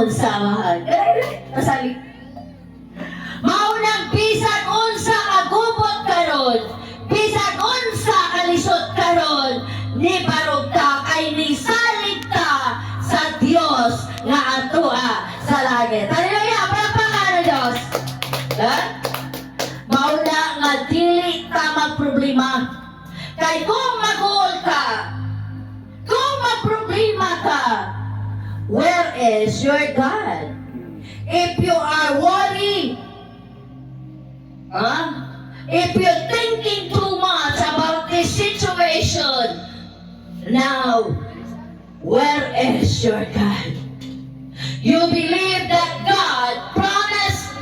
unsa mahal. Pasali. Maunang bisag unsa kagubot karon, bisag unsa kalisod karon, ni barugta kay ni salig ka sa Dios nga atoa sa langit. Hallelujah! Palakpakan ng Diyos. Mauna nga dili ta magproblema. Kay kung mag-uol ka, kung magproblema ka, where is your God? If you are worried, if you're thinking too much about this situation, now, where is your God? You believe that God promised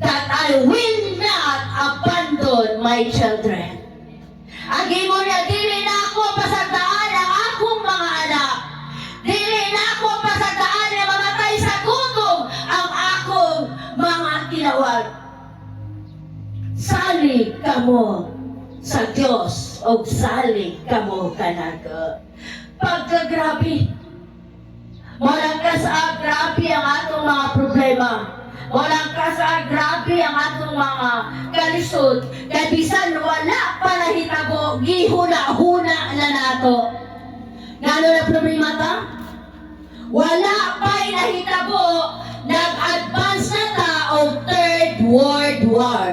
that I will not abandon my children. Ang imo niya, dili na ako pasagdaan ang akong mga anak. Dili na ako pasagdaan na mamatay sa gutom ang akong mga tinawag. Salig kamo sa Diyos o salig kamo kanaga. Pagkagrabe, walang grabe ang atong mga problema. Walang grabe ang atong mga kalisod. Kaya bisan wala pa nahitabo, gihuna-huna na nato. Ngano na problema ta? Wala pa'y nahitabo, nag-advance na ta of Third World War.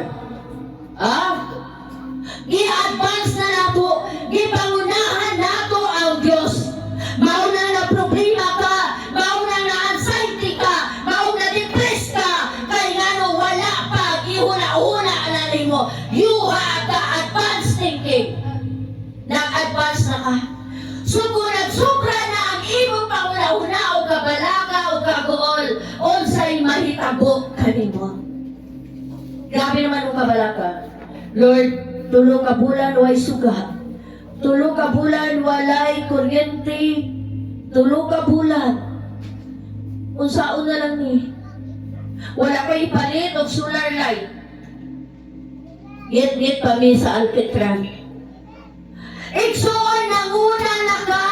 I-advance na nato, gipangunahan nato ang Diyos. Mauna na problema ka, mauna na anxiety ka, mauna depressed ka, kay ngano wala pa, gihuna-huna na nimo. You have the advanced thinking. Nag-advance na ka. So kung nagsubra na ang imong panguna-una o kabalaga o kagool, unsay mahitabo kanimo. Grabe naman ang kabalaga. Lord, tulo ka bulan way suga. Tulo ka bulan walay kuryente. Tulo ka bulan. Unsaon na lang ni. Wala ko ipalit og solar light. Git pa mi sa Alcatraz. Iksoon nanguna na ka.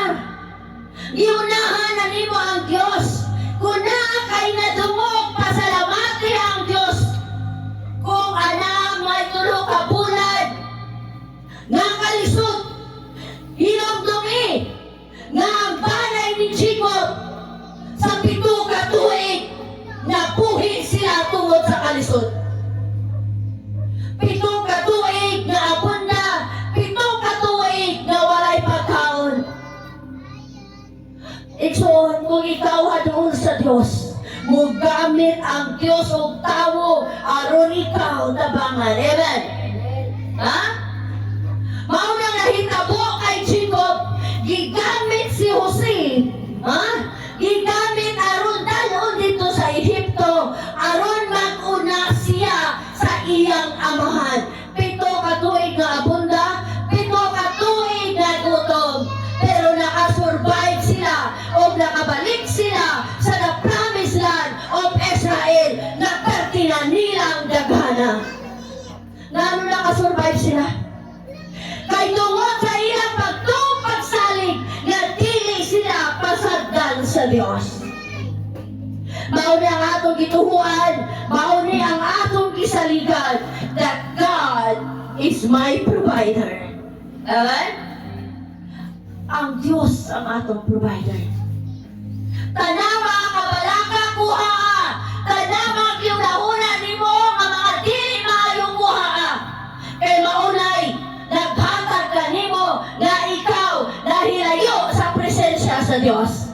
Iunahan na nimo ang Diyos. Kung kay nadungog, pasalamati ang Diyos. Kung anak may tulo ka bulan, nga kalisod, hinagdumi, nga ang banay ni Jacob, sa 7 ka tuig, napuhi sila tungod sa kalisod. 7 ka tuig na abunda, 7 ka tuig na walay pagkaon. Iksoon, kung ikaw hadoon sa Diyos, mugamit ang Diyos o tawo aron ikaw tabangan. Amen? Ha? Maunang nahitabo kay Jacob, gigamit si Jose. Ha? Gigamit aron dalon dito sa Ehipto, aron mag-una siya sa iyang amahan. 7 ka tuig na abunda, 7 ka tuig na gutom. Pero nakasurvive sila o nakabalik sila sa the promised land of Israel na pertina nilang daghana. Ngano nakasurvive sila? Kay tungod sa ilang pagsalig na dili sila pasagdan sa Dios. Mao ni ang atong gituhuan, mao ni ang atong gisaligan that God is my provider. Amen? Ang Diyos ang atong provider. Tanama kabalaka kuha. Tanama kiunahuna nimo nga mga dili maayong kuha. Kay maunay naghatag ka nimo nga ikaw nahilayo sa presensya sa Diyos.